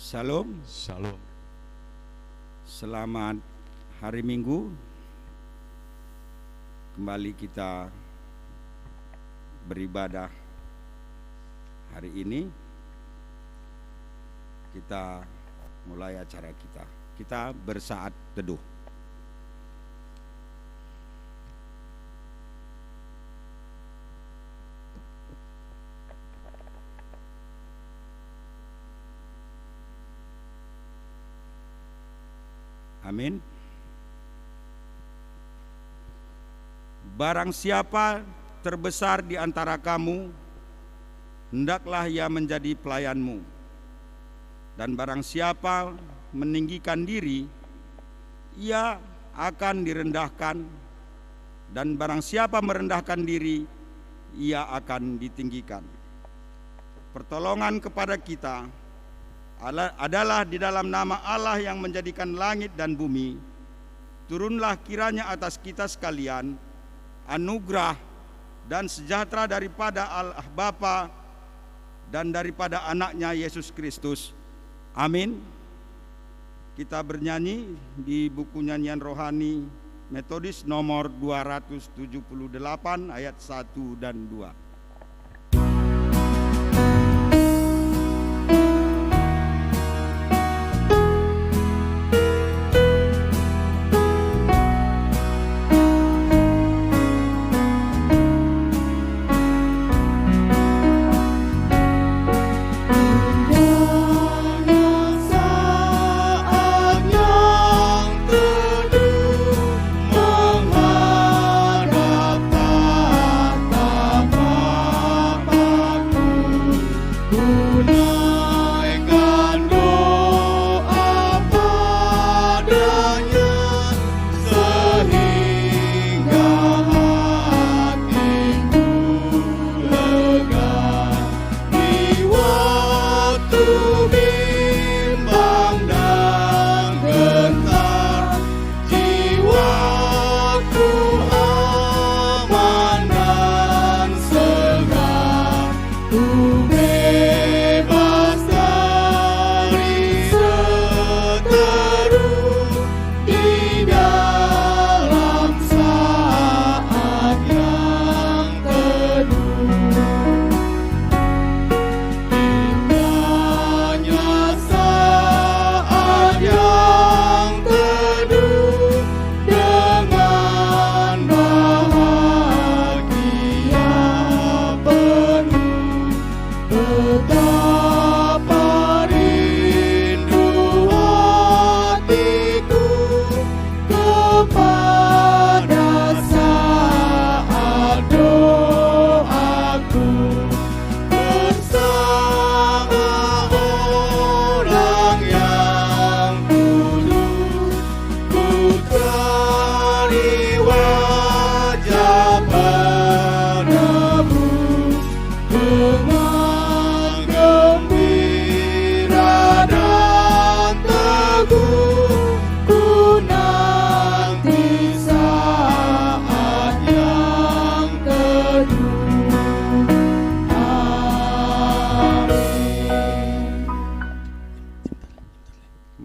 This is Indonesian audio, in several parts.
Shalom. Shalom. Selamat hari Minggu. Kembali kita beribadah hari ini. Kita mulai acara kita. Kita bersaat teduh. Amin. Barang siapa terbesar di antara kamu, hendaklah ia menjadi pelayanmu. Dan barang siapa meninggikan diri, ia akan direndahkan. Dan barang siapa merendahkan diri, ia akan ditinggikan. Pertolongan kepada kita adalah di dalam nama Allah yang menjadikan langit dan bumi. Turunlah kiranya atas kita sekalian anugerah dan sejahtera daripada Allah Bapa dan daripada anaknya Yesus Kristus. Amin. Kita bernyanyi di buku nyanyian rohani Metodis nomor 278 ayat 1 dan 2.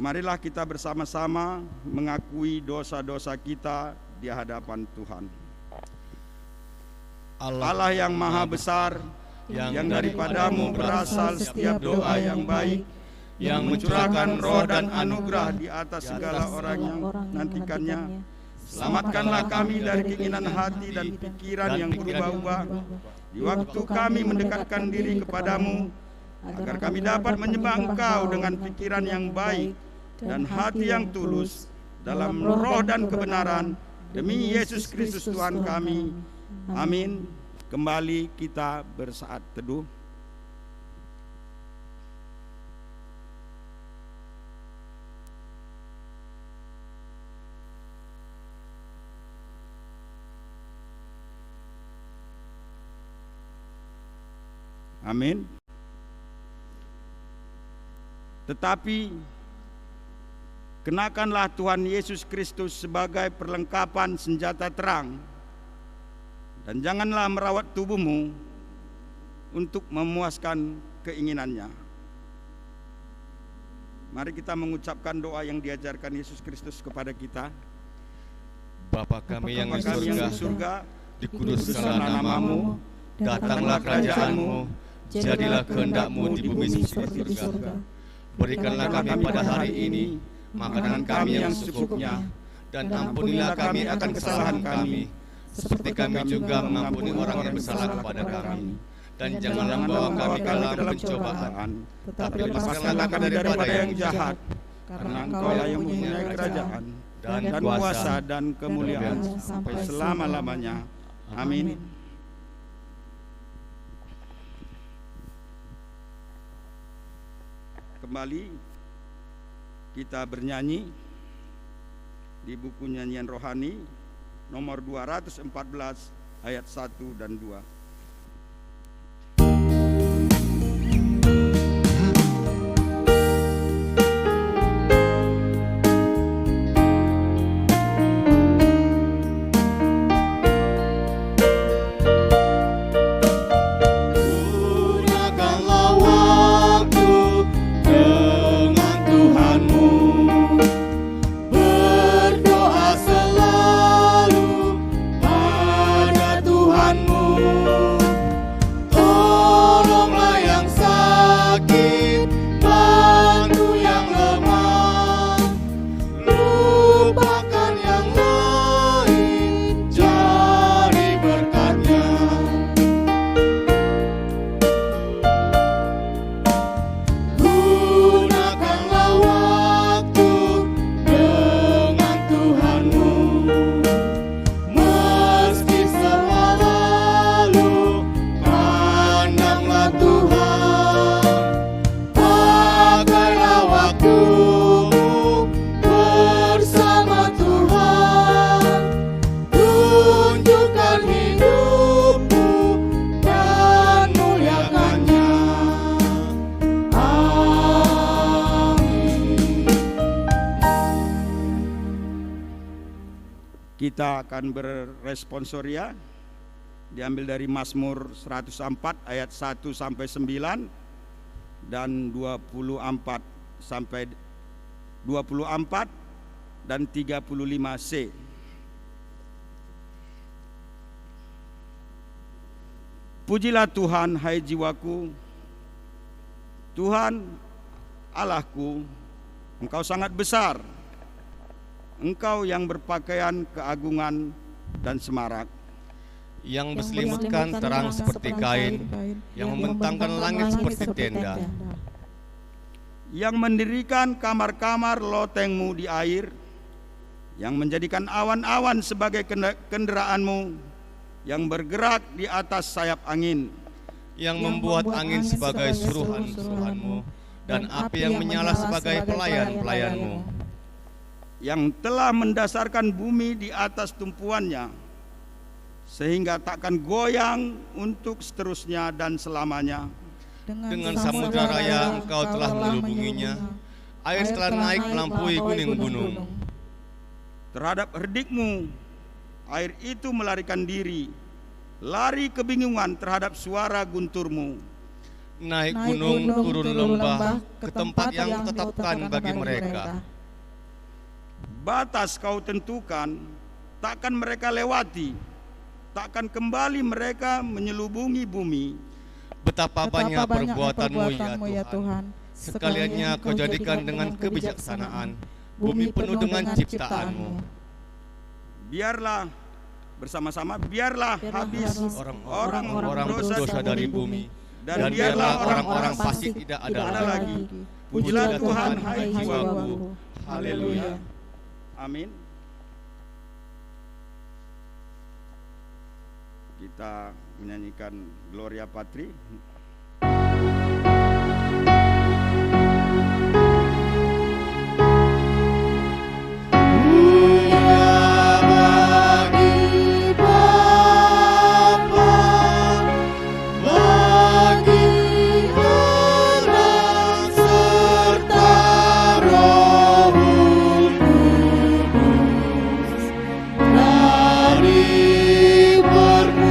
Marilah kita bersama-sama mengakui dosa-dosa kita di hadapan Tuhan. Allah yang maha besar, yang daripadamu berasal setiap doa yang baik, yang mencurahkan roh dan anugerah di atas segala orang yang nantikannya. Selamatkanlah kami dari keinginan hati dan pikiran yang berubah-ubah di waktu kami mendekatkan diri kepadamu, agar kami dapat menyembah Engkau dengan pikiran yang baik dan hati yang tulus dalam roh dan kebenaran, demi Yesus Kristus Tuhan kami. Amin. Kembali kita bersaat teduh. Amin. Tetapi kenakanlah Tuhan Yesus Kristus sebagai perlengkapan senjata terang, dan janganlah merawat tubuhmu untuk memuaskan keinginannya. Mari kita mengucapkan doa yang diajarkan Yesus Kristus kepada kita. Bapa kami yang di surga, dikuduskanlah namamu, datanglah kerajaan-Mu, jadilah kehendak-Mu di bumi seperti di surga. Berikanlah kami pada hari ini makanan kami yang secukupnya, dan ampunilah kami akan kesalahan kami, seperti kami juga mengampuni orang yang bersalah kepada kami. Dan janganlah membawa kami ke dalam pencobaan, tapi lepaskanlah kami daripada yang jahat, karena Engkau-lah yang mempunyai kerajaan dan kuasa dan kemuliaan sampai selama-lamanya. Amin. Kembali kita bernyanyi di buku nyanyian rohani nomor 214 ayat 1 dan 2. Kita akan berresponsoria diambil dari Mazmur 104 ayat 1 sampai 9 dan 24 sampai 24 dan 35C. Pujilah Tuhan, hai jiwaku, Tuhan Allahku, Engkau sangat besar. Engkau yang berpakaian keagungan dan semarak, yang berselimutkan terang seperti kain, yang membentangkan langit seperti tenda, yang mendirikan kamar-kamar lotengmu di air, yang menjadikan awan-awan sebagai kenderaanmu, yang bergerak di atas sayap angin, yang membuat angin sebagai suruhan-suruhanmu, dan api yang menyala sebagai pelayan-pelayanmu, yang telah mendasarkan bumi di atas tumpuannya, sehingga takkan goyang untuk seterusnya dan selamanya. Dengan samudra raya Engkau telah melubunginya, air telah naik melampaui gunung-gunung. Terhadap herdikmu, air itu melarikan diri, lari kebingungan terhadap suara gunturmu. Naik gunung, turun lembah, ke tempat yang ditetapkan bagi mereka. Batas Kau tentukan, takkan mereka lewati, takkan kembali mereka menyelubungi bumi. Betapa banyak perbuatanmu ya Tuhan, sekaliannya Kau jadikan dengan kebijaksanaan, bumi penuh dengan ciptaanmu. Biarlah bersama-sama, biarlah habis orang-orang dosa dari bumi, dan biarlah orang-orang fasik tidak ada lagi. Pujilah Tuhan, hai jiwaku. Haleluya. Amin. Kita menyanyikan Gloria Patri. Dari permulaan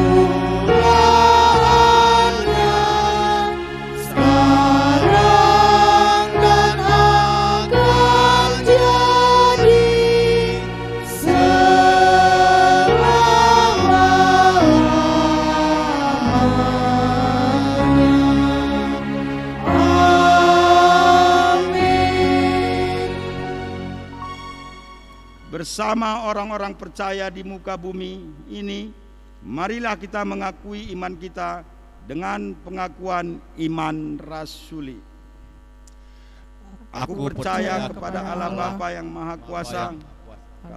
bersama orang-orang percaya di muka bumi ini, marilah kita mengakui iman kita dengan pengakuan iman rasuli. Aku percaya kepada Allah Bapa yang Maha Kuasa,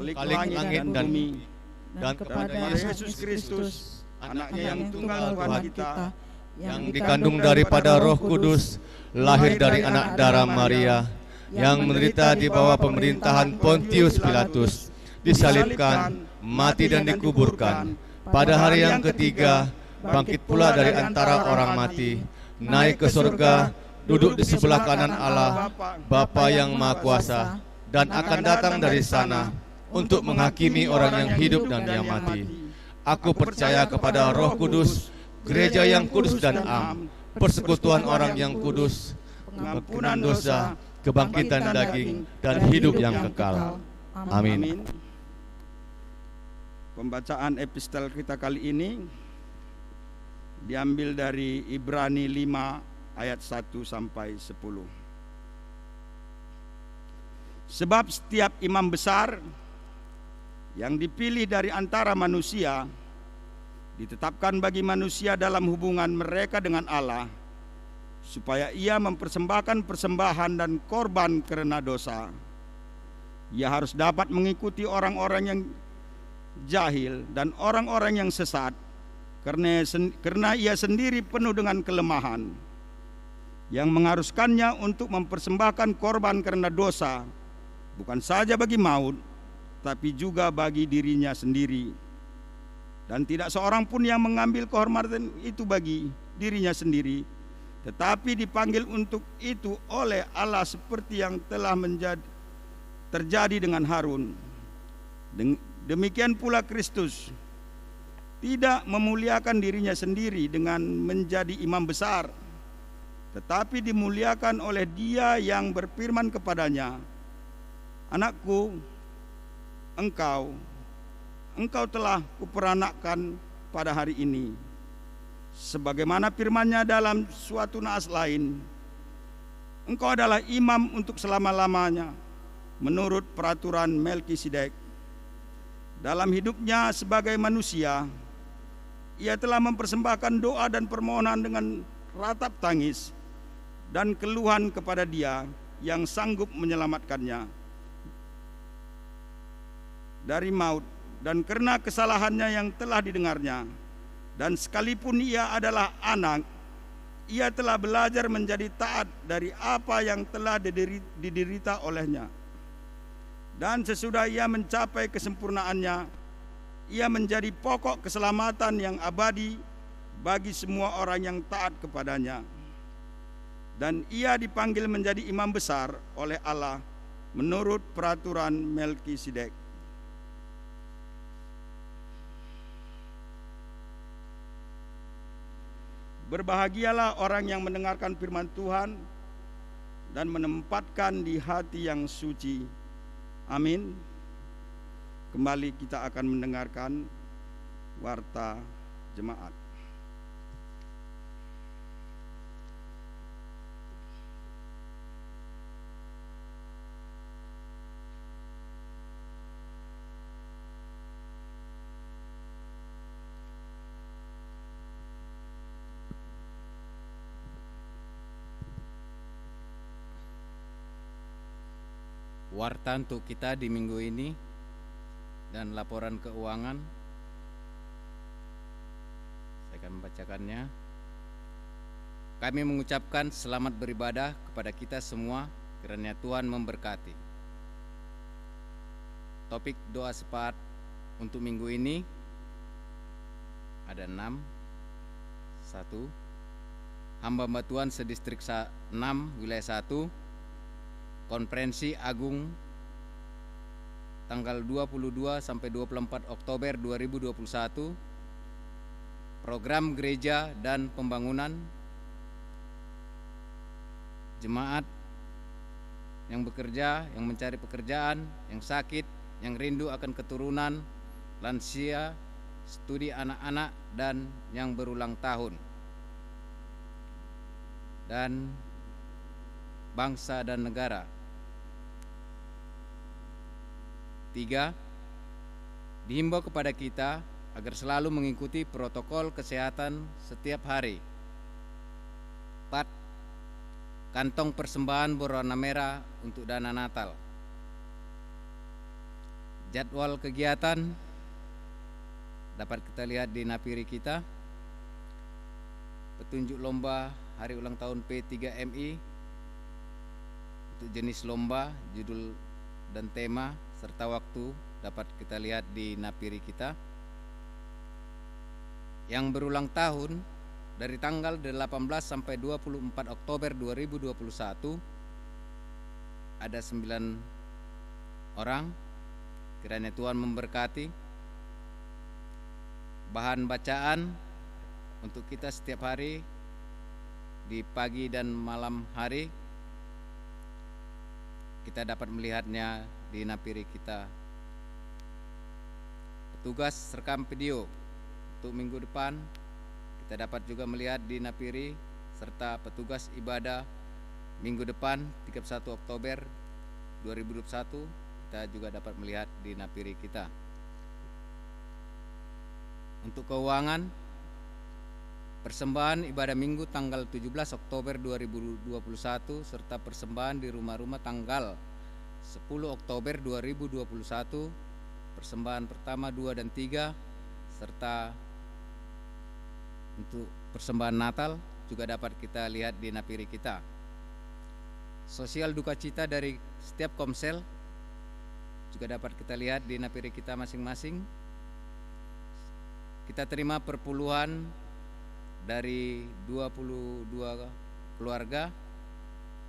Khalik langit dan bumi, dan kepada Yesus Kristus, Anaknya yang tunggal Tuhan kita, yang dikandung daripada Roh Kudus, lahir dari anak darah Maria, yang menderita di bawah pemerintahan Pontius Pilatus, disalibkan, mati dan dikuburkan. Pada hari yang ketiga, bangkit pula dari antara orang mati, naik ke surga, duduk di sebelah kanan Allah, Bapa yang Maha Kuasa, dan akan datang dari sana untuk menghakimi orang yang hidup dan yang mati. Aku percaya kepada Roh Kudus, gereja yang kudus dan am, persekutuan orang yang kudus, pengampunan dosa, kebangkitan daging, dan hidup yang kekal. Amin. Pembacaan epistel kita kali ini diambil dari Ibrani 5 ayat 1 sampai 10. Sebab setiap imam besar yang dipilih dari antara manusia ditetapkan bagi manusia dalam hubungan mereka dengan Allah, supaya ia mempersembahkan persembahan dan korban karena dosa. Ia harus dapat mengikuti orang-orang yang jahil dan orang-orang yang sesat, karena ia sendiri penuh dengan kelemahan, yang mengharuskannya untuk mempersembahkan korban karena dosa, bukan saja bagi maut, tapi juga bagi dirinya sendiri. Dan tidak seorang pun yang mengambil kehormatan itu bagi dirinya sendiri, tetapi dipanggil untuk itu oleh Allah, seperti yang telah terjadi dengan Harun. Demikian pula Kristus tidak memuliakan dirinya sendiri dengan menjadi imam besar, tetapi dimuliakan oleh Dia yang berfirman kepadanya, "Anakku, engkau telah kuperanakkan pada hari ini." Sebagaimana firman-Nya dalam suatu naas lain, "Engkau adalah imam untuk selama-lamanya menurut peraturan Melkisedek." Dalam hidupnya sebagai manusia, ia telah mempersembahkan doa dan permohonan dengan ratap tangis dan keluhan kepada Dia yang sanggup menyelamatkannya dari maut, dan karena kesalahannya yang telah didengarnya. Dan sekalipun ia adalah anak, ia telah belajar menjadi taat dari apa yang telah diderita olehnya. Dan sesudah ia mencapai kesempurnaannya, ia menjadi pokok keselamatan yang abadi bagi semua orang yang taat kepadanya. Dan ia dipanggil menjadi imam besar oleh Allah menurut peraturan Melkisedek. Berbahagialah orang yang mendengarkan firman Tuhan dan menempatkan di hati yang suci. Amin. Kembali kita akan mendengarkan warta jemaat. Warta untuk kita di minggu ini dan laporan keuangan. Saya akan membacakannya. Kami mengucapkan selamat beribadah kepada kita semua, kiranya Tuhan memberkati. Topik doa sepakat untuk minggu ini ada 6. 1. Hamba Tuhan sedistrik 6 wilayah 1, Konferensi Agung tanggal 22 sampai 24 Oktober 2021, program gereja dan pembangunan, jemaat yang bekerja, yang mencari pekerjaan, yang sakit, yang rindu akan keturunan, lansia, studi anak-anak, dan yang berulang tahun, dan bangsa dan negara. 3. Dihimbau kepada kita agar selalu mengikuti protokol kesehatan setiap hari. 4. Kantong persembahan berwarna merah untuk dana Natal. Jadwal kegiatan dapat kita lihat di napiri kita. Petunjuk lomba hari ulang tahun P3MI untuk jenis lomba, judul dan tema serta waktu dapat kita lihat di napiri kita. Yang berulang tahun dari tanggal 18 sampai 24 Oktober 2021 ada 9 orang. Kiranya Tuhan memberkati. Bahan bacaan untuk kita setiap hari di pagi dan malam hari kita dapat melihatnya di napiri kita. Petugas rekam video untuk minggu depan kita dapat juga melihat di napiri, serta petugas ibadah minggu depan 31 Oktober 2021 kita juga dapat melihat di napiri kita. Untuk keuangan, persembahan ibadah minggu tanggal 17 Oktober 2021 serta persembahan di rumah-rumah tanggal 10 Oktober 2021, persembahan pertama, 2 dan 3, serta untuk persembahan Natal juga dapat kita lihat di napiri kita. Sosial duka cita dari setiap komsel juga dapat kita lihat di napiri kita masing-masing. Kita terima perpuluhan dari 22 keluarga.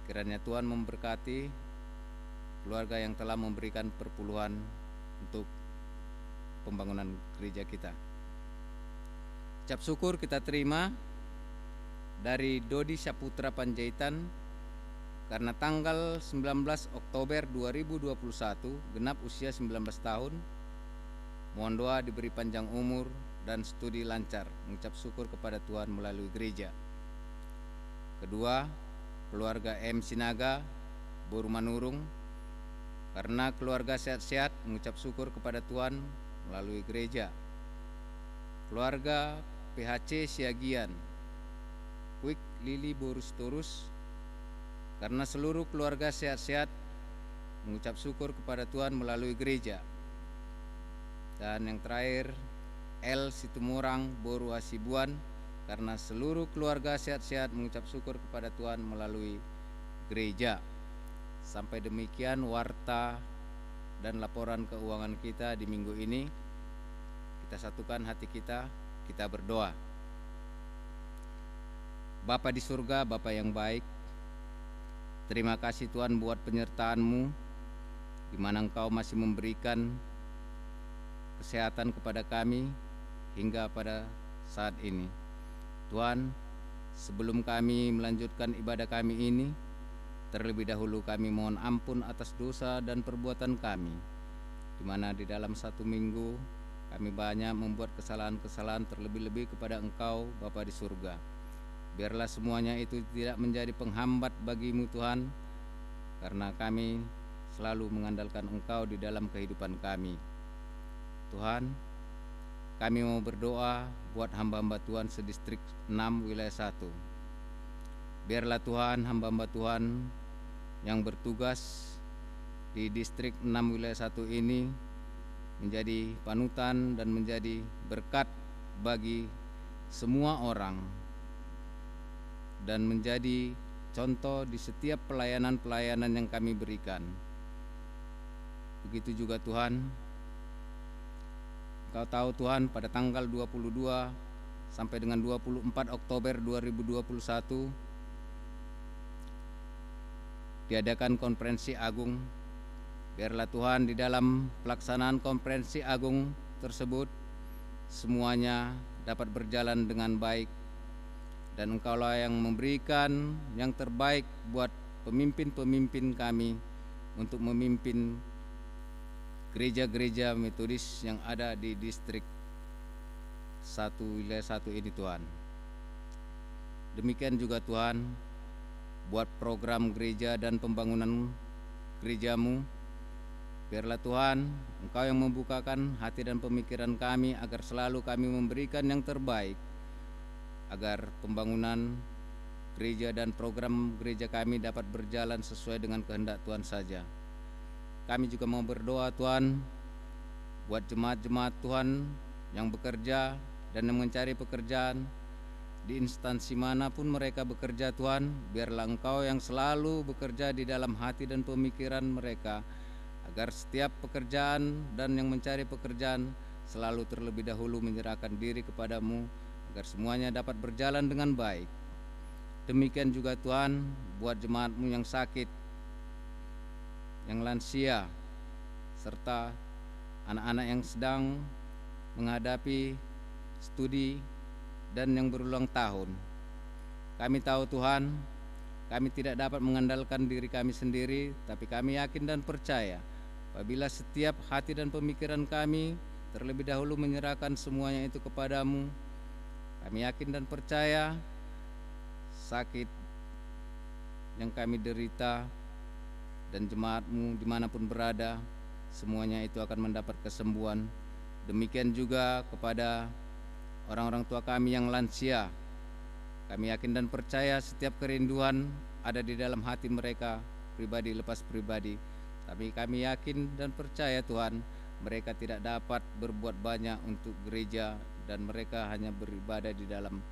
Kiranya Tuhan memberkati keluarga yang telah memberikan perpuluhan untuk pembangunan gereja kita. Ucap syukur kita terima dari Dodi Saputra Panjaitan karena tanggal 19 Oktober 2021 genap usia 19 tahun. Mohon doa diberi panjang umur dan studi lancar. Mengucap syukur kepada Tuhan melalui gereja. Kedua, keluarga M. Sinaga Boru Manurung karena keluarga sehat-sehat, mengucap syukur kepada Tuhan melalui gereja. Keluarga PHC Siagian Kwik Lili Borus Torus karena seluruh keluarga sehat-sehat, mengucap syukur kepada Tuhan melalui gereja. Dan yang terakhir, L. Situmorang Boru Hasibuan karena seluruh keluarga sehat-sehat, mengucap syukur kepada Tuhan melalui gereja. Sampai demikian warta dan laporan keuangan kita di minggu ini. Kita satukan hati kita, kita berdoa. Bapa di surga, Bapa yang baik, terima kasih Tuhan buat penyertaan-Mu, di mana Engkau masih memberikan kesehatan kepada kami hingga pada saat ini. Tuhan, sebelum kami melanjutkan ibadah kami ini, terlebih dahulu kami mohon ampun atas dosa dan perbuatan kami, di mana di dalam satu minggu kami banyak membuat kesalahan-kesalahan terlebih-lebih kepada Engkau Bapa di surga. Biarlah semuanya itu tidak menjadi penghambat bagi-Mu Tuhan, karena kami selalu mengandalkan Engkau di dalam kehidupan kami. Tuhan, kami mau berdoa buat hamba-hamba Tuhan sedistrik 6 wilayah 1. Biarlah Tuhan hamba-hamba Tuhan yang bertugas di distrik 6 wilayah 1 ini menjadi panutan dan menjadi berkat bagi semua orang dan menjadi contoh di setiap pelayanan-pelayanan yang kami berikan. Begitu juga Tuhan, Engkau tahu Tuhan, pada tanggal 22 sampai dengan 24 Oktober 2021 diadakan konferensi agung. Biarlah Tuhan di dalam pelaksanaan konferensi agung tersebut semuanya dapat berjalan dengan baik, dan Engkaulah yang memberikan yang terbaik buat pemimpin-pemimpin kami untuk memimpin gereja-gereja metodis yang ada di distrik 1 wilayah 1 ini Tuhan. Demikian juga Tuhan buat program gereja dan pembangunan gereja-Mu Biarlah Tuhan, Engkau yang membukakan hati dan pemikiran kami agar selalu kami memberikan yang terbaik, agar pembangunan gereja dan program gereja kami dapat berjalan sesuai dengan kehendak Tuhan saja. Kami juga mau berdoa Tuhan, buat jemaat-jemaat Tuhan yang bekerja dan yang mencari pekerjaan, di instansi manapun mereka bekerja Tuhan, biarlah Engkau yang selalu bekerja di dalam hati dan pemikiran mereka, agar setiap pekerjaan dan yang mencari pekerjaan selalu terlebih dahulu menyerahkan diri kepadamu, agar semuanya dapat berjalan dengan baik. Demikian juga Tuhan, buat jemaat-Mu yang sakit, yang lansia, serta anak-anak yang sedang menghadapi studi dan yang berulang tahun. Kami tahu Tuhan, kami tidak dapat mengandalkan diri kami sendiri, tapi kami yakin dan percaya apabila setiap hati dan pemikiran kami terlebih dahulu menyerahkan semuanya itu kepadamu, kami yakin dan percaya sakit yang kami derita dan jemaat-Mu dimanapun berada, semuanya itu akan mendapat kesembuhan. Demikian juga kepada orang-orang tua kami yang lansia, kami yakin dan percaya setiap kerinduan ada di dalam hati mereka, pribadi lepas pribadi. Tapi kami yakin dan percaya Tuhan, mereka tidak dapat berbuat banyak untuk gereja dan mereka hanya beribadah di dalam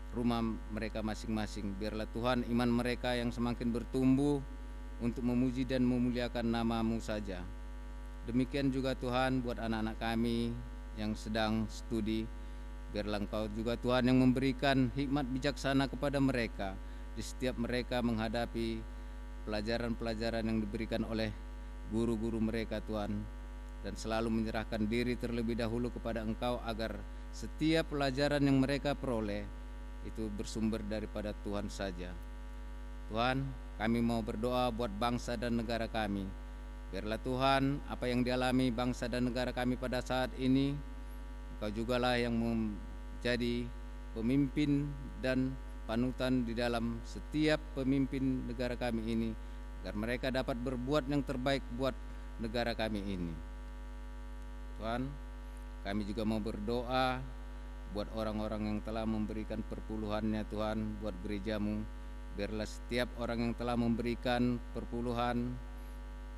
rumah mereka masing-masing. Biarlah Tuhan iman mereka yang semakin bertumbuh untuk memuji dan memuliakan nama-Mu saja. Demikian juga Tuhan buat anak-anak kami yang sedang studi, biarlah Engkau juga Tuhan yang memberikan hikmat bijaksana kepada mereka di setiap mereka menghadapi pelajaran-pelajaran yang diberikan oleh guru-guru mereka Tuhan, dan selalu menyerahkan diri terlebih dahulu kepada Engkau agar setiap pelajaran yang mereka peroleh itu bersumber daripada Tuhan saja. Tuhan, kami mau berdoa buat bangsa dan negara kami. Biarlah Tuhan, apa yang dialami bangsa dan negara kami pada saat ini, Engkau jugalah yang menjadi pemimpin dan panutan di dalam setiap pemimpin negara kami ini, agar mereka dapat berbuat yang terbaik buat negara kami ini. Tuhan, kami juga mau berdoa buat orang-orang yang telah memberikan perpuluhannya Tuhan buat gereja-Mu. Biarlah setiap orang yang telah memberikan perpuluhan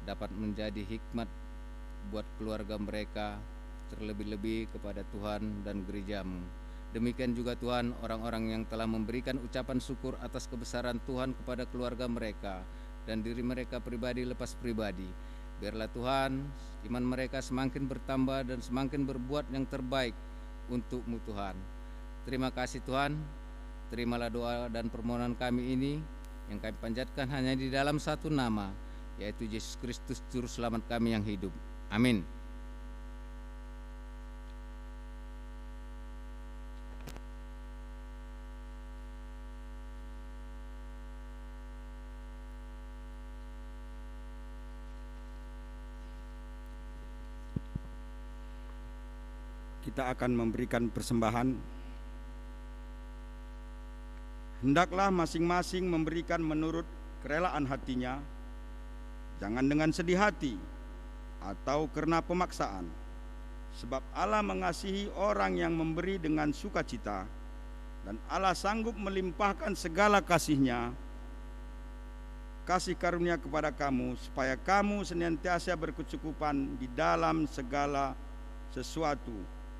dapat menjadi hikmat buat keluarga mereka, terlebih-lebih kepada Tuhan dan gereja-Mu. Demikian juga Tuhan, orang-orang yang telah memberikan ucapan syukur atas kebesaran Tuhan kepada keluarga mereka dan diri mereka pribadi lepas pribadi. Biarlah Tuhan, iman mereka semakin bertambah dan semakin berbuat yang terbaik untuk-Mu Tuhan. Terima kasih Tuhan, terimalah doa dan permohonan kami ini yang kami panjatkan hanya di dalam satu nama, yaitu Yesus Kristus Juru Selamat kami yang hidup. Amin. Kita akan memberikan persembahan. Hendaklah masing-masing memberikan menurut kerelaan hatinya, jangan dengan sedih hati atau karena pemaksaan, sebab Allah mengasihi orang yang memberi dengan sukacita, dan Allah sanggup melimpahkan segala kasih-Nya, kasih karunia kepada kamu, supaya kamu senantiasa berkecukupan di dalam segala sesuatu,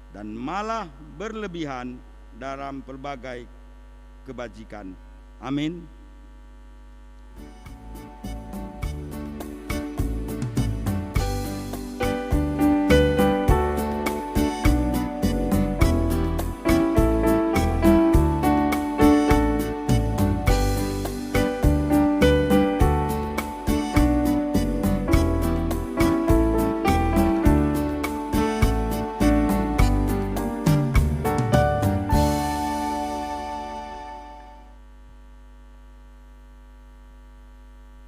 dan malah berlebihan dalam pelbagai kebajikan. Amin.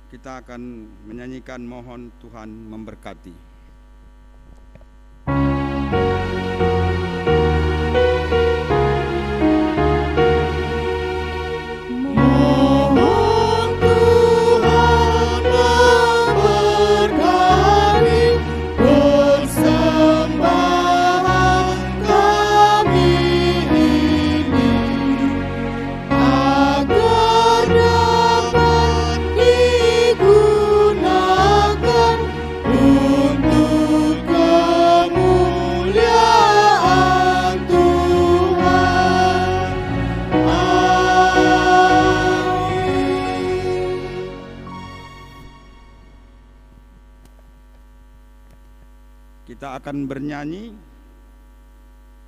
Kita akan menyanyikan mohon Tuhan memberkati. Mohon Tuhan memberkati. akan bernyanyi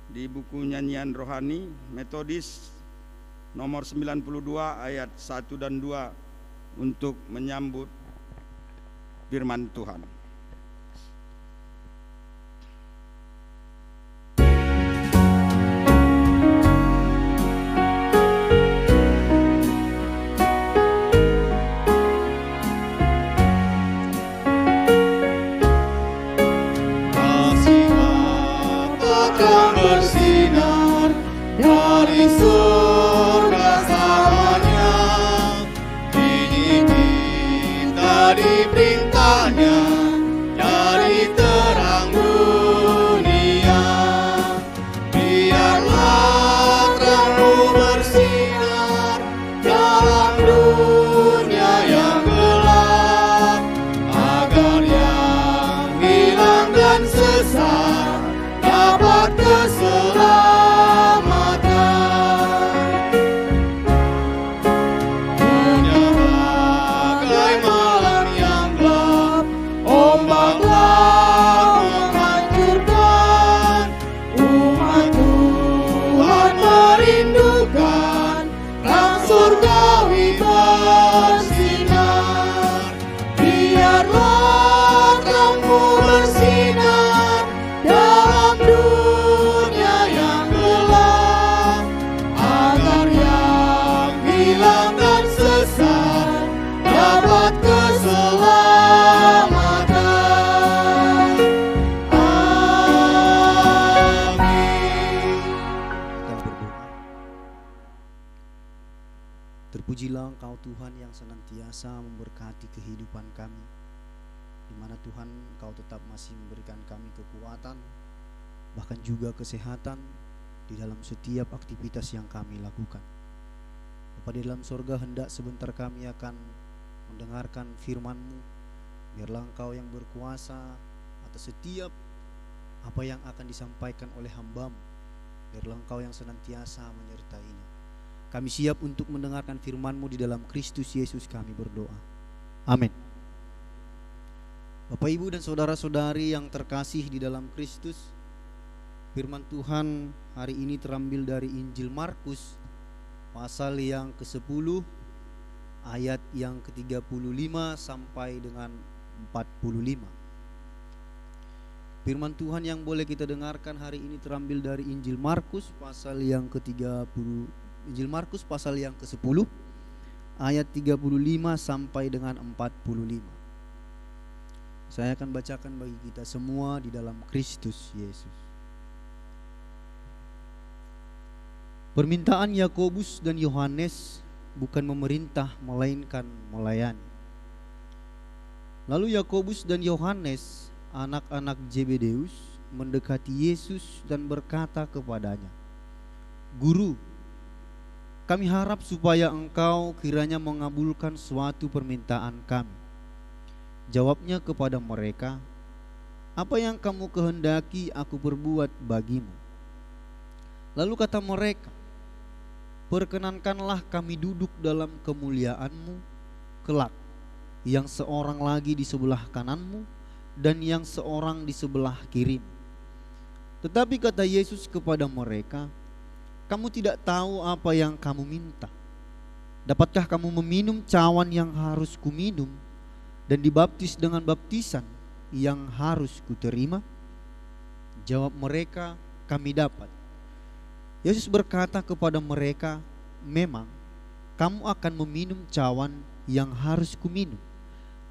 di buku nyanyian rohani Metodis nomor 92 ayat 1 dan 2 untuk menyambut firman Tuhan. Bersinar dari surga samanya, kini kita diperintahnya jadi terang dunia. Biarlah terangmu bersinar dalam dunia yang gelap, agar yang hilang dan sesat dapat keselamatan. Dunia bagai malam yang gelap, ombaklah menghancurkan. Umat Tuhan merindukan terang surgawi bersinar. Biarlah terangmu bersinar dalam dunia yang gelap, agar yang hilang dan sesat dapat keselamatan. Amin. Kita berdoa. Terpujilah Engkau Tuhan yang senantiasa memberkati kehidupan kami, di mana Tuhan Engkau tetap masih memberikan kami kekuatan, bahkan juga kesehatan di dalam setiap aktivitas yang kami lakukan. Bapa di dalam sorga, hendak sebentar kami akan mendengarkan firman-Mu. Biarlah Engkau yang berkuasa atas setiap apa yang akan disampaikan oleh hamba-Mu. Biarlah Engkau yang senantiasa menyertainya. Kami siap untuk mendengarkan firman-Mu, di dalam Kristus Yesus kami berdoa. Amin. Bapak, Ibu, dan saudara-saudari yang terkasih di dalam Kristus, firman Tuhan hari ini terambil dari Injil Markus pasal yang ke-10 ayat yang ke-35 sampai dengan 45. Firman Tuhan yang boleh kita dengarkan hari ini terambil dari Injil Markus pasal yang ke-30, Injil Markus pasal yang ke-10 ayat 35 sampai dengan 45. Saya akan bacakan bagi kita semua di dalam Kristus Yesus. Permintaan Yakobus dan Yohanes bukan memerintah melainkan melayani. Lalu Yakobus dan Yohanes, anak-anak Zebedeus, mendekati Yesus dan berkata kepadanya, "Guru, kami harap supaya Engkau kiranya mengabulkan suatu permintaan kami." Jawabnya kepada mereka, "Apa yang kamu kehendaki aku perbuat bagimu?" Lalu kata mereka, "Perkenankanlah kami duduk dalam kemuliaan-Mu kelak, yang seorang lagi di sebelah kananmu dan yang seorang di sebelah kirimu." Tetapi kata Yesus kepada mereka, "Kamu tidak tahu apa yang kamu minta. Dapatkah kamu meminum cawan yang harus kuminum dan dibaptis dengan baptisan yang harus kuterima?" Jawab mereka, "Kami dapat." Yesus berkata kepada mereka, "Memang kamu akan meminum cawan yang harus kuminum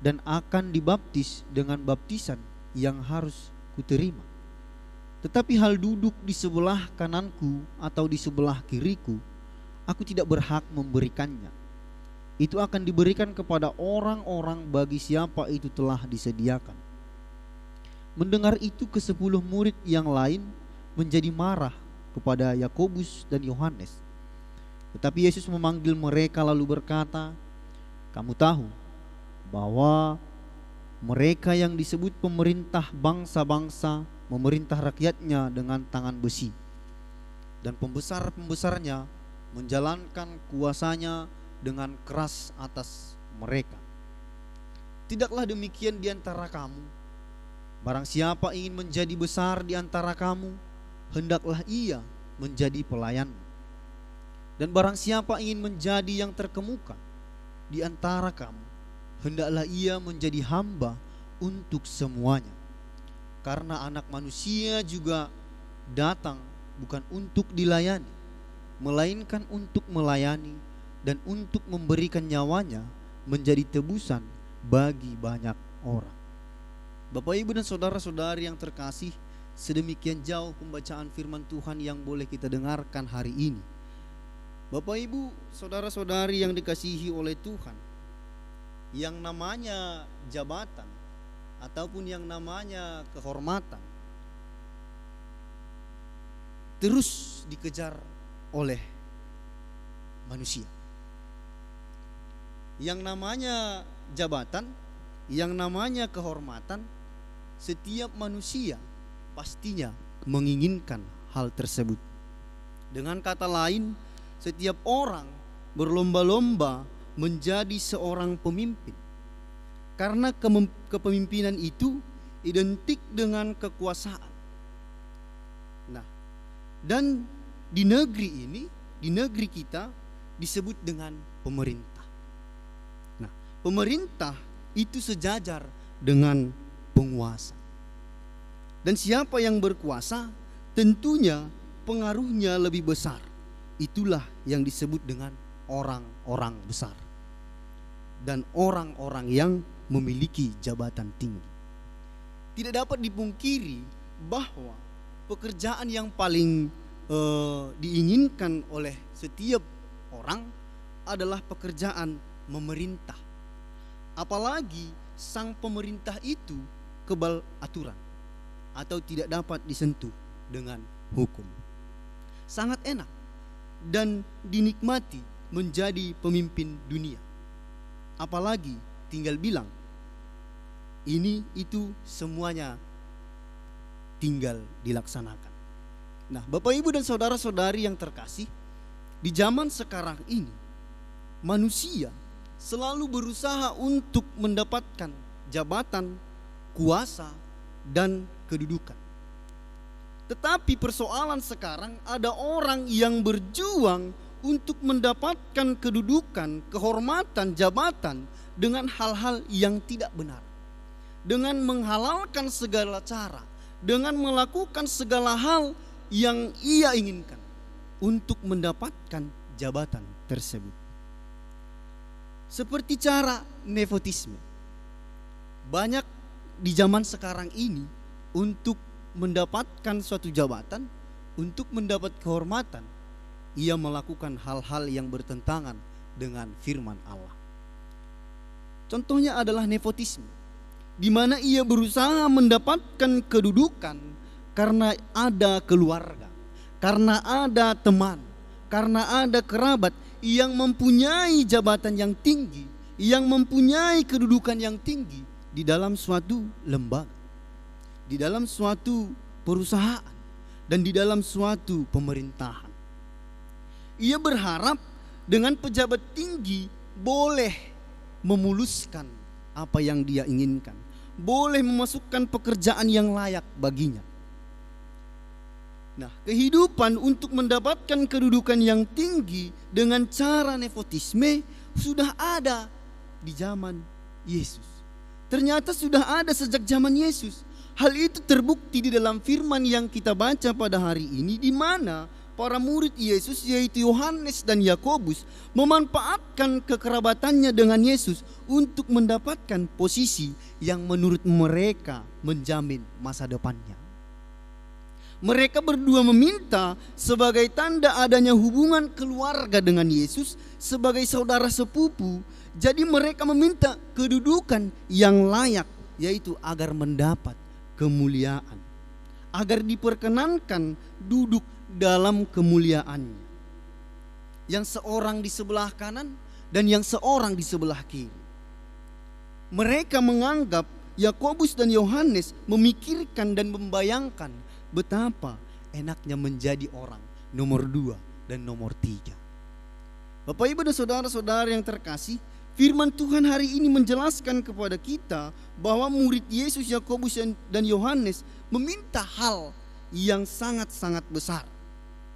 dan akan dibaptis dengan baptisan yang harus kuterima. Tetapi hal duduk di sebelah kananku atau di sebelah kiriku, aku tidak berhak memberikannya. Itu akan diberikan kepada orang-orang bagi siapa itu telah disediakan." Mendengar itu, ke-10 murid yang lain menjadi marah kepada Yakobus dan Yohanes. Tetapi Yesus memanggil mereka lalu berkata, "Kamu tahu bahwa mereka yang disebut pemerintah bangsa-bangsa memerintah rakyatnya dengan tangan besi, dan pembesar-pembesarnya menjalankan kuasanya dengan keras atas mereka. Tidaklah demikian di antara kamu, Barang siapa ingin menjadi besar di antara kamu, hendaklah ia menjadi pelayanmu. Dan barang siapa ingin menjadi yang terkemuka di antara kamu, hendaklah ia menjadi hamba untuk semuanya. Karena Anak Manusia juga datang bukan untuk dilayani, melainkan untuk melayani dan untuk memberikan nyawanya menjadi tebusan bagi banyak orang. Bapak, Ibu, dan saudara-saudari yang terkasih, sedemikian jauh pembacaan firman Tuhan yang boleh kita dengarkan hari ini. Bapak, Ibu, saudara-saudari yang dikasihi oleh Tuhan, yang namanya jabatan ataupun yang namanya kehormatan terus dikejar oleh manusia. Yang namanya jabatan, yang namanya kehormatan, setiap manusia pastinya menginginkan hal tersebut. Dengan kata lain, setiap orang berlomba-lomba menjadi seorang pemimpin, karena kepemimpinan itu identik dengan kekuasaan. Nah, dan di negeri ini, di negeri kita disebut dengan pemerintah. Nah, pemerintah itu sejajar dengan penguasa. Dan siapa yang berkuasa, tentunya pengaruhnya lebih besar. Itulah yang disebut dengan orang-orang besar dan orang-orang yang memiliki jabatan tinggi. Tidak dapat dipungkiri bahwa pekerjaan yang paling diinginkan oleh setiap orang adalah pekerjaan memerintah. Apalagi sang pemerintah itu kebal aturan atau tidak dapat disentuh dengan hukum. Sangat enak dan dinikmati menjadi pemimpin dunia. Apalagi tinggal bilang, ini itu semuanya tinggal dilaksanakan. Nah, Bapak, Ibu, dan saudara-saudari yang terkasih, di zaman sekarang ini manusia selalu berusaha untuk mendapatkan jabatan, kuasa, dan kedudukan. Tetapi persoalan sekarang ada orang yang berjuang untuk mendapatkan kedudukan, kehormatan, jabatan dengan hal-hal yang tidak benar, dengan menghalalkan segala cara, dengan melakukan segala hal yang ia inginkan untuk mendapatkan jabatan tersebut. Seperti cara nepotisme. Banyak di zaman sekarang ini untuk mendapatkan suatu jabatan, untuk mendapat kehormatan, ia melakukan hal-hal yang bertentangan dengan firman Allah. Contohnya adalah nepotisme, di mana ia berusaha mendapatkan kedudukan karena ada keluarga, karena ada teman, karena ada kerabat yang mempunyai jabatan yang tinggi, yang mempunyai kedudukan yang tinggi di dalam suatu lembaga, di dalam suatu perusahaan, dan di dalam suatu pemerintahan. Ia berharap dengan pejabat tinggi boleh memuluskan apa yang dia inginkan, boleh memasukkan pekerjaan yang layak baginya. Nah, kehidupan untuk mendapatkan kedudukan yang tinggi dengan cara nepotisme sudah ada di zaman Yesus. Ternyata sudah ada sejak zaman Yesus. Hal itu terbukti di dalam firman yang kita baca pada hari ini, di mana para murid Yesus yaitu Yohanes dan Yakobus memanfaatkan kekerabatannya dengan Yesus untuk mendapatkan posisi yang menurut mereka menjamin masa depannya. Mereka berdua meminta sebagai tanda adanya hubungan keluarga dengan Yesus sebagai saudara sepupu. Jadi mereka meminta kedudukan yang layak, yaitu agar mendapat kemuliaan, agar diperkenankan duduk dalam kemuliaannya. Yang seorang di sebelah kanan dan yang seorang di sebelah kiri. Mereka menganggap Yakobus dan Yohanes memikirkan dan membayangkan betapa enaknya menjadi orang nomor 2 dan nomor 3. Bapak, Ibu, dan saudara-saudara yang terkasih, Firman Tuhan hari ini menjelaskan kepada kita bahwa murid Yesus, Yakobus dan Yohanes meminta hal yang sangat-sangat besar,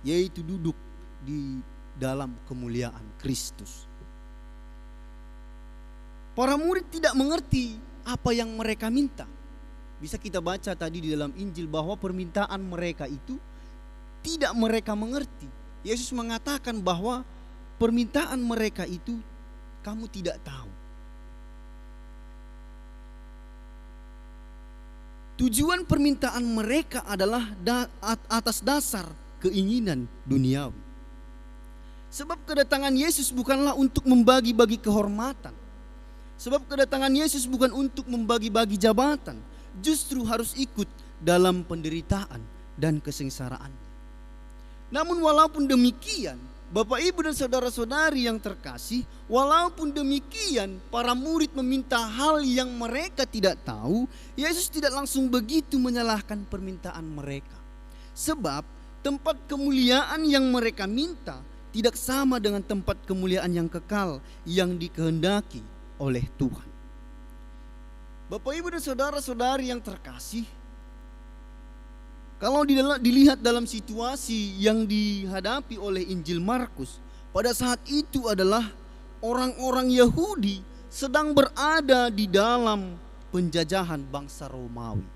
yaitu duduk di dalam kemuliaan Kristus. Para murid tidak mengerti apa yang mereka minta. Bisa kita baca tadi di dalam Injil bahwa permintaan mereka itu tidak mereka mengerti. Yesus mengatakan bahwa permintaan mereka itu kamu tidak tahu. Tujuan permintaan mereka adalah atas dasar keinginan duniawi. Sebab kedatangan Yesus bukanlah untuk membagi-bagi kehormatan. Sebab kedatangan Yesus bukan untuk membagi-bagi jabatan. Justru harus ikut dalam penderitaan dan kesengsaraan. Namun walaupun demikian, Bapak, Ibu dan saudara-saudari yang terkasih, walaupun demikian para murid meminta hal yang mereka tidak tahu, Yesus tidak langsung begitu menyalahkan permintaan mereka. Sebab tempat kemuliaan yang mereka minta tidak sama dengan tempat kemuliaan yang kekal yang dikehendaki oleh Tuhan. Bapak, Ibu dan saudara-saudari yang terkasih, kalau dilihat dalam situasi yang dihadapi oleh Injil Markus, pada saat itu adalah orang-orang Yahudi sedang berada di dalam penjajahan bangsa Romawi.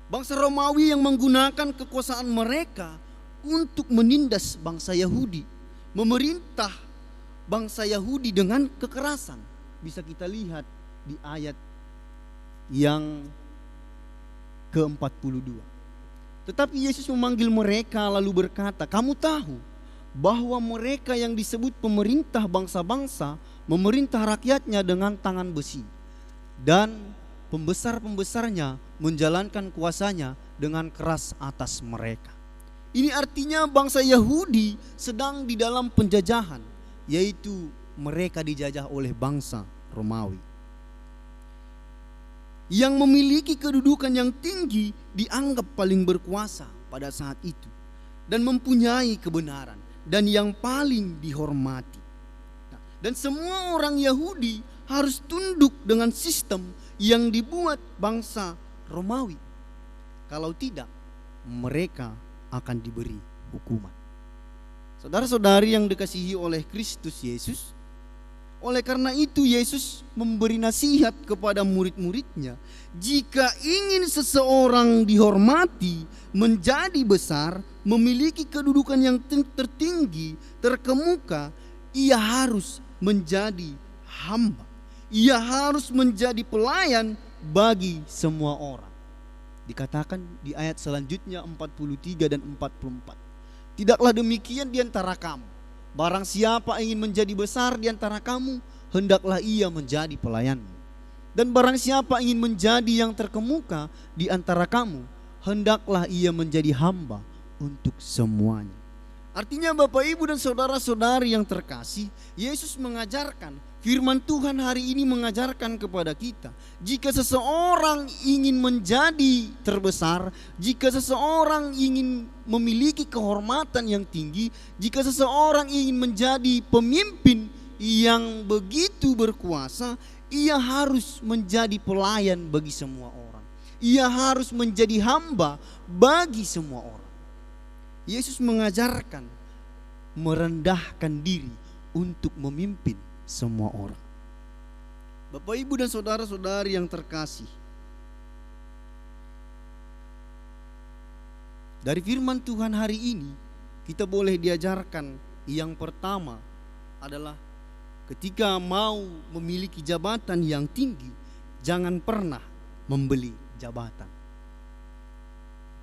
Bangsa Romawi yang menggunakan kekuasaan mereka untuk menindas bangsa Yahudi, memerintah bangsa Yahudi dengan kekerasan. Bisa kita lihat di ayat yang ke-42. Tetapi Yesus memanggil mereka lalu berkata, kamu tahu bahwa mereka yang disebut pemerintah bangsa-bangsa memerintah rakyatnya dengan tangan besi, dan pembesar-pembesarnya menjalankan kuasanya dengan keras atas mereka. Ini artinya bangsa Yahudi sedang di dalam penjajahan, yaitu mereka dijajah oleh bangsa Romawi. Yang memiliki kedudukan yang tinggi dianggap paling berkuasa pada saat itu dan mempunyai kebenaran dan yang paling dihormati. Dan semua orang Yahudi harus tunduk dengan sistem yang dibuat bangsa Romawi. Kalau tidak, mereka akan diberi hukuman. Saudara-saudari yang dikasihi oleh Kristus Yesus, oleh karena itu Yesus memberi nasihat kepada murid-muridnya, jika ingin seseorang dihormati, menjadi besar, memiliki kedudukan yang tertinggi, terkemuka, ia harus menjadi hamba. Ia harus menjadi pelayan bagi semua orang. Dikatakan di ayat selanjutnya 43 dan 44. Tidaklah demikian di antara kamu. Barang siapa ingin menjadi besar di antara kamu, hendaklah ia menjadi pelayanmu. Dan barang siapa ingin menjadi yang terkemuka di antara kamu, hendaklah ia menjadi hamba untuk semuanya. Artinya Bapak, Ibu dan saudara-saudari yang terkasih, Yesus mengajarkan, firman Tuhan hari ini mengajarkan kepada kita, jika seseorang ingin menjadi terbesar, jika seseorang ingin memiliki kehormatan yang tinggi, jika seseorang ingin menjadi pemimpin yang begitu berkuasa, ia harus menjadi pelayan bagi semua orang. Ia harus menjadi hamba bagi semua orang. Yesus mengajarkan merendahkan diri untuk memimpin semua orang. Bapak, Ibu dan saudara-saudari yang terkasih, dari firman Tuhan hari ini kita boleh diajarkan yang pertama adalah ketika mau memiliki jabatan yang tinggi, jangan pernah membeli jabatan.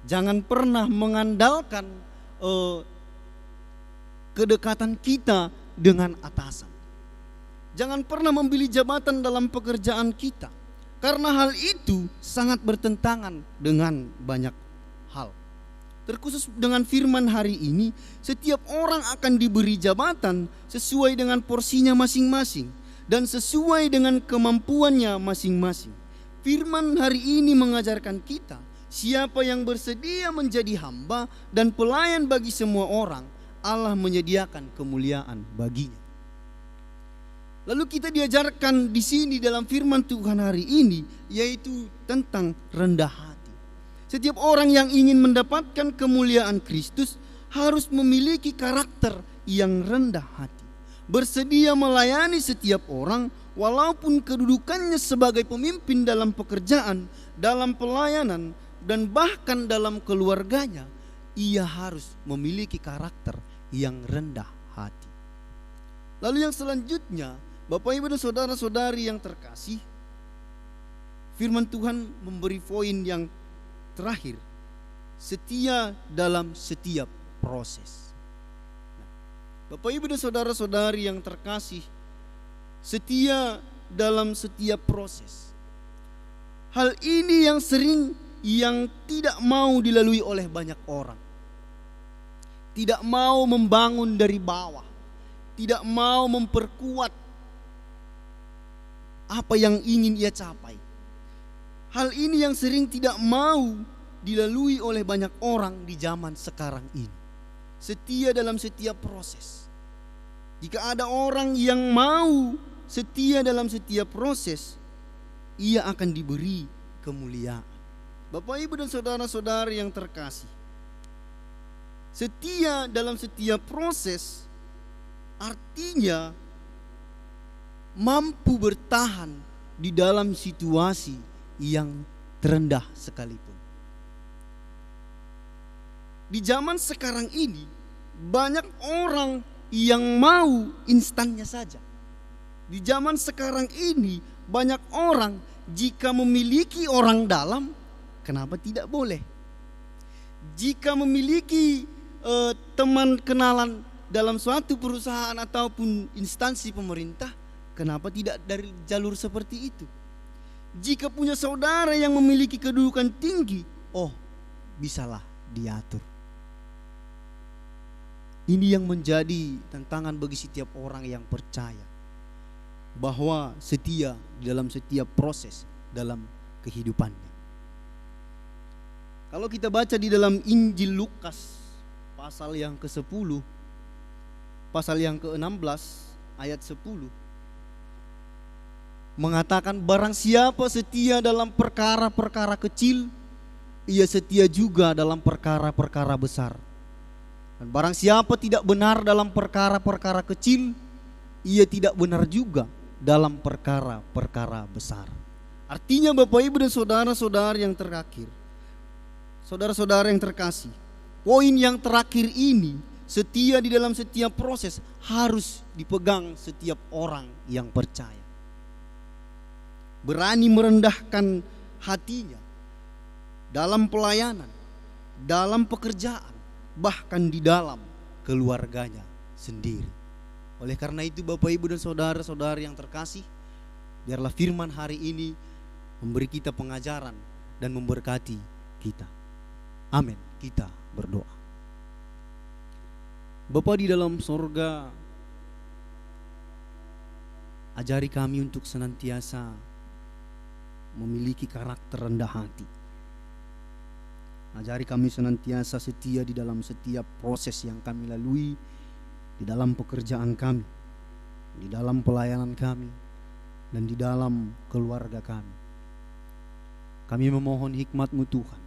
Jangan pernah mengandalkan kedekatan kita dengan atasan. Jangan pernah membeli jabatan dalam pekerjaan kita, karena hal itu sangat bertentangan dengan banyak hal. Terkhusus dengan firman hari ini, setiap orang akan diberi jabatan sesuai dengan porsinya masing-masing dan sesuai dengan kemampuannya masing-masing. Firman hari ini mengajarkan kita, siapa yang bersedia menjadi hamba dan pelayan bagi semua orang, Allah menyediakan kemuliaan baginya. Lalu kita diajarkan di sini dalam firman Tuhan hari ini, yaitu tentang rendah hati. Setiap orang yang ingin mendapatkan kemuliaan Kristus harus memiliki karakter yang rendah hati, bersedia melayani setiap orang walaupun kedudukannya sebagai pemimpin dalam pekerjaan, dalam pelayanan, dan bahkan dalam keluarganya. Ia harus memiliki karakter yang rendah hati. Lalu yang selanjutnya, Bapak Ibu dan saudara-saudari yang terkasih, firman Tuhan memberi poin yang terakhir, setia dalam setiap proses. Bapak Ibu dan saudara-saudari yang terkasih, setia dalam setiap proses. Hal ini yang sering yang tidak mau dilalui oleh banyak orang. Tidak mau membangun dari bawah, tidak mau memperkuat apa yang ingin ia capai. Hal ini yang sering tidak mau dilalui oleh banyak orang di zaman sekarang ini. Setia dalam setiap proses. Jika ada orang yang mau setia dalam setiap proses, ia akan diberi kemuliaan. Bapak Ibu dan saudara-saudari yang terkasih, setia dalam setiap proses artinya mampu bertahan di dalam situasi yang terendah sekalipun. Di zaman sekarang ini banyak orang yang mau instannya saja. Di zaman sekarang ini banyak orang jika memiliki orang dalam, kenapa tidak boleh? Jika memiliki teman kenalan dalam suatu perusahaan ataupun instansi pemerintah, kenapa tidak dari jalur seperti itu? Jika punya saudara yang memiliki kedudukan tinggi, oh bisalah diatur. Ini yang menjadi tantangan bagi setiap orang yang percaya, bahwa setia dalam setiap proses dalam kehidupannya. Kalau kita baca di dalam Injil Lukas pasal yang ke-10, pasal yang ke-16 ayat 10, mengatakan barang siapa setia dalam perkara-perkara kecil, ia setia juga dalam perkara-perkara besar. Dan barang siapa tidak benar dalam perkara-perkara kecil, ia tidak benar juga dalam perkara-perkara besar. Artinya Bapak Ibu dan saudara-saudara yang terakhir, saudara-saudara yang terkasih, poin yang terakhir ini, setia di dalam setiap proses, harus dipegang setiap orang yang percaya. Berani merendahkan hatinya dalam pelayanan, dalam pekerjaan, bahkan di dalam keluarganya sendiri. Oleh karena itu Bapak Ibu dan saudara-saudara yang terkasih, biarlah firman hari ini memberi kita pengajaran dan memberkati kita. Amin. Kita berdoa. Bapa di dalam sorga, ajari kami untuk senantiasa memiliki karakter rendah hati. Ajari kami senantiasa setia di dalam setiap proses yang kami lalui, di dalam pekerjaan kami, di dalam pelayanan kami, dan di dalam keluarga kami. Kami memohon hikmat-Mu Tuhan,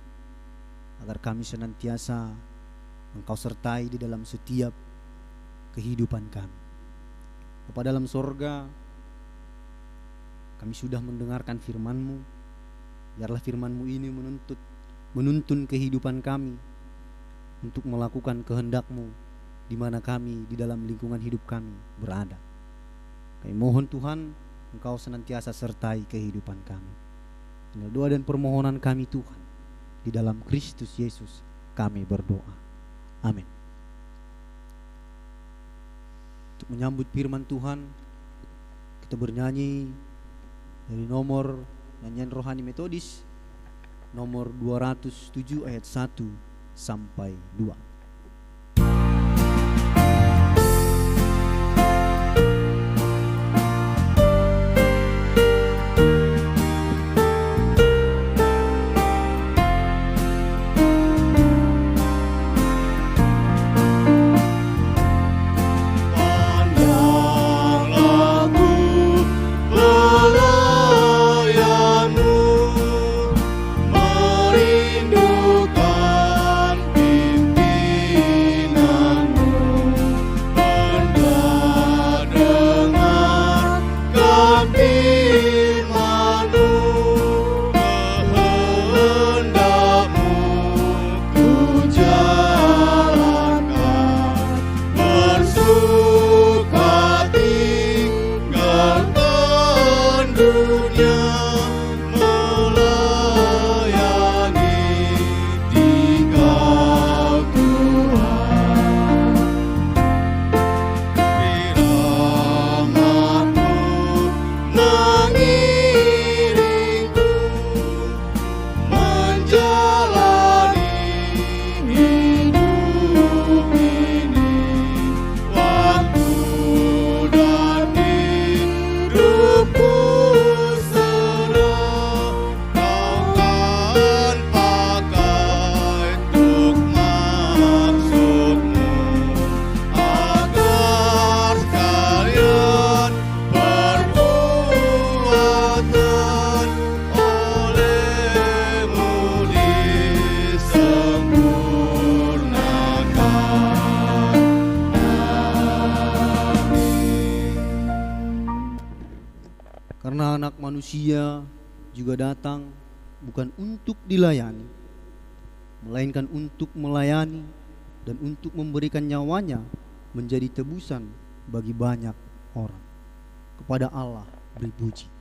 agar kami senantiasa Engkau sertai di dalam setiap kehidupan kami. Bapa dalam sorga, kami sudah mendengarkan firman-Mu. Biarlah firman-Mu ini menuntun kehidupan kami untuk melakukan kehendak-Mu di mana kami di dalam lingkungan hidup kami berada. Kami mohon Tuhan, Engkau senantiasa sertai kehidupan kami. Inilah doa dan permohonan kami Tuhan, di dalam Kristus Yesus kami berdoa. Amin. Untuk menyambut firman Tuhan, kita bernyanyi dari nomor nyanyian rohani metodis nomor 207 ayat 1 sampai 2. Pandanglah ku manusia juga datang bukan untuk dilayani, melainkan untuk melayani dan untuk memberikan nyawanya menjadi tebusan bagi banyak orang. Kepada Allah beri puji.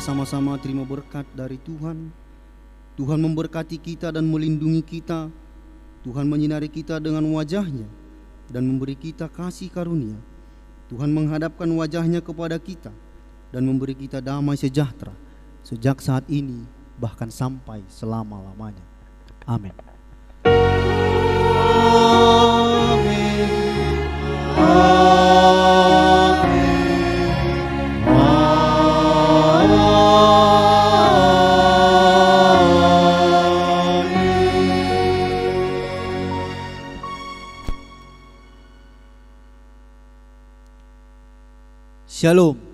Sama-sama terima berkat dari Tuhan. Tuhan memberkati kita dan melindungi kita. Tuhan menyinari kita dengan wajah-Nya dan memberi kita kasih karunia. Tuhan menghadapkan wajah-Nya kepada kita dan memberi kita damai sejahtera sejak saat ini bahkan sampai selama-lamanya. Amin. Shalom.